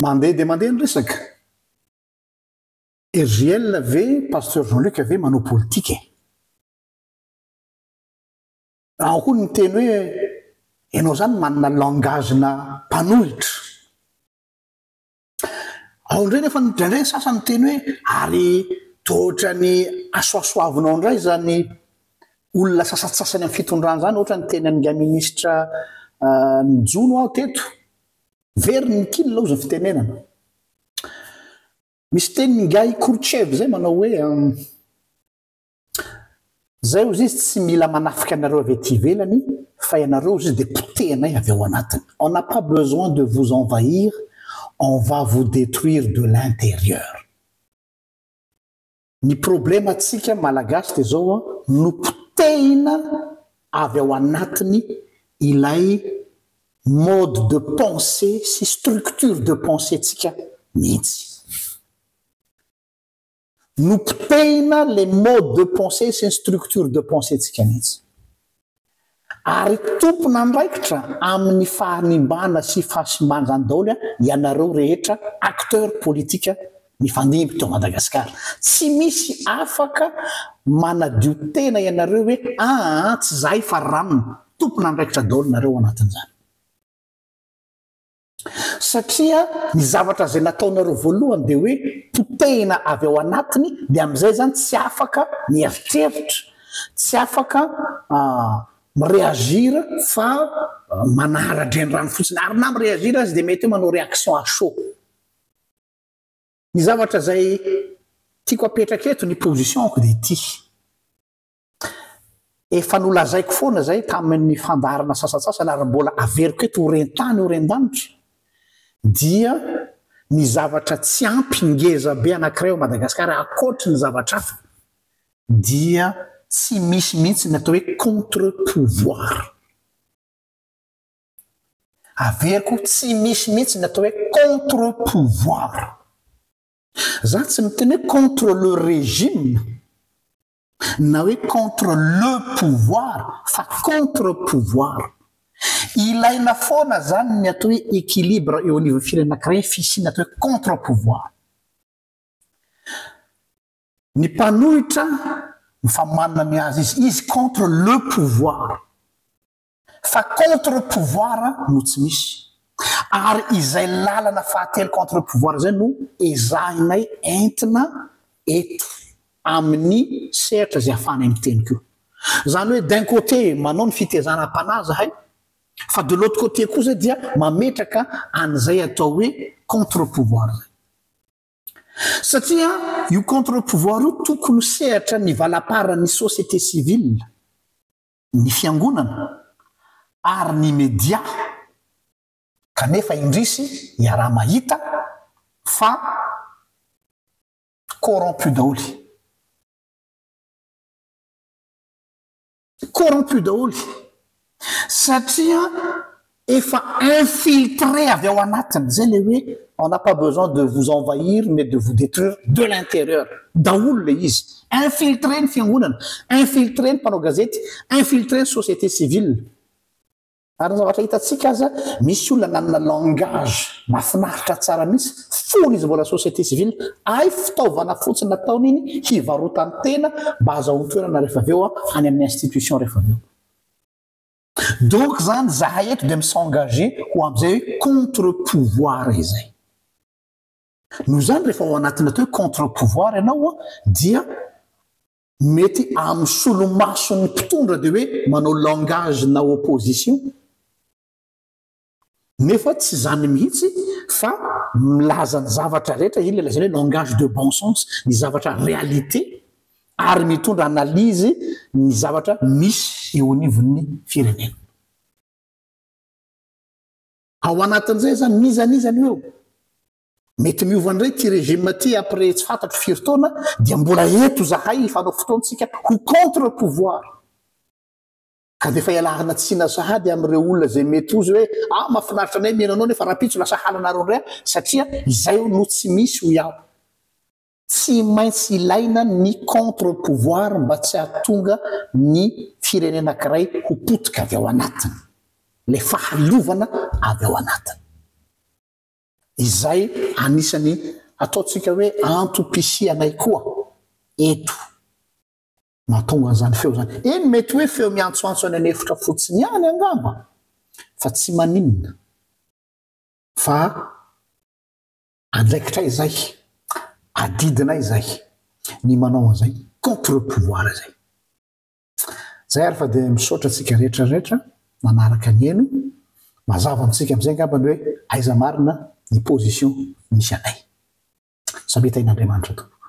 mandeha dia mandeha ny resaka RGL ve pasteur Jean-Luc ve manao politika raha koa ny teny hoe ianao zany manana langagena mpanohitra ao indray nefa ndraindray sasany teny hoe ary tohatra ny asoasoavinao indray zany olona sasatsasany amin'ny fitondrana zany ohatra ny teny anga ministra Njono aho teto very ny kily lao zany fitenenana misy teny Ngai Kourtchev zay manao hoe zay ozy izy tsy mila manafika anareo avy ety ivelany fa ianareo izy dia potehinay avy ao anatiny. On n'a pas besoin de vous envahir, on va vous détruire de l'intérieur. Ny problème atsika malagasy dia zao no potehina avy ao anatiny ilay mode de pensée sy structure de pensée tsika mihitsy. Nous potehina les modes de pensée sy structure de pensée tsika mihitsy. Ary tompona andraikitra amin'ny fahanimbana sy fahasimbana zany daholo ianareo rehetra acteur politika mifandimby teo Madagasikara. Tsy misy afaka manadio tena ianareo hoe tsy zahay fa ranona tompona andraikitra daholo nareo anatin'izany. Satria ny zavatra zay nataonareo voalohany dia hoe potehina avy ao anatiny dia amin'izay zany tsy afaka mieritreritra, tsy afaka mireagira fa manaradreny rano fotsiny ary na mireagira azy dia mety hoe manao réaction à chaud. Ny zavatra zay tiako apetraka eto ny positionko dia ity. Efa nolazaiko foana zay tamin'ny fandarana sasatsasana ary mbola averiko eto horen-tany horen-danitra dia ny zavatra tsy ampy ngeza be anankiray ao Madagasikara akoatra ny zavatra hafa dia tsy misy mihitsy ny atao hoe contre-pouvoir. Averiko tsy misy mihitsy ny atao hoe contre-pouvoir. Za tsy miteny hoe contre le régime na hoe contre le pouvoir fa contre-pouvoir. Ilaina foana zany ny atao hoe équilibre eo anivon'ny firenena anankiray fisina atao hoe contre-pouvoir. Ny mpanohitra fa manana ny azy izy contre le pouvoir fa contre-pouvoir no tsy misy. Ary izay lalana fahatelo contre-pouvoir zay no ezahinay entina eto amin'ny sehatra zay afana miteny koa. Zany hoe d'un côté manao ny fitezana mpanahy zahay fa de l'autre côté kosa dia mametraka an'izay atao hoe contre-pouvoir zay. Satria io contre-pouvoir io tokony sehatra ny valaparan'ny société civile, ny fiangonana ary ny média kanefa indrisy iaraha mahita fa corrompu daholy. Corrompu daholy satria efa infiltré avy ao anatiny zay le hoe on n'a pas besoin de vous envahir mais de vous détruire de l'intérieur. Daholo le izy infiltré ny fiangonana, infiltré ny mpanao gazety, infiltré ny société civile. Ary zavatra hitatsika aza misy olona nanana langage mahafinaritra tsara mihitsy fony izy mbola société civile ay fitaovana fotsiny nataony iny hivarotany tena mba azahoany toerana rehefa avy eo any amin'ny institution rehefa avy eo. Donc zany zahay eto dia misengager ho amin'izay hoe contre-pouvoir izay. Noho zany rehefa ao anatina atao hoe contre-pouvoir ianao dia mety amin'ny solomason'ny mpitondra dia hoe manao langage na opposition nefa tsy zany mihitsy fa milaza ny zavatra rehetra iny lazany hoe langage de bon sens, ny zavatra réalité ary mitondra analyse ny zavatra misy eo anivon'ny firenena. Ao anatin'izay zany nizanizany eo mety miova indray ty régime ty après tsy fantatro firy taona dia mbola eto zahay fanao fotoantsika ho contre-pouvoir. Ka dia fa ialahana tsina sahady amin'ireo olona zay mety ozy hoe mahafinaritra anay miainanao nefa rapitso lasa halanareo indray satria izay no tsy misy ho iaho. Tsy maintsy ilaina ny contre-pouvoir mba tsy hahatonga ny firenena anankiray ho potika avy ao anatiny, le fahalovana avy ao anatiny. izay anisany ataotsika hoe antopisi anay koa eto mahatonga zany feo zany eny mety hoe feo miantsoantso any anefitra fotsiny ihany angamba fa tsy maninona fa andraikitra izay adidina izay ny manao an'izay contre pouvoir zay ary fa dia misaotra antsika rehetrarehetra manaraka ny eno mazava amintsika am'izay angambany hoe aiza marina ny position misy anay sametain'Andriamanitra tompoko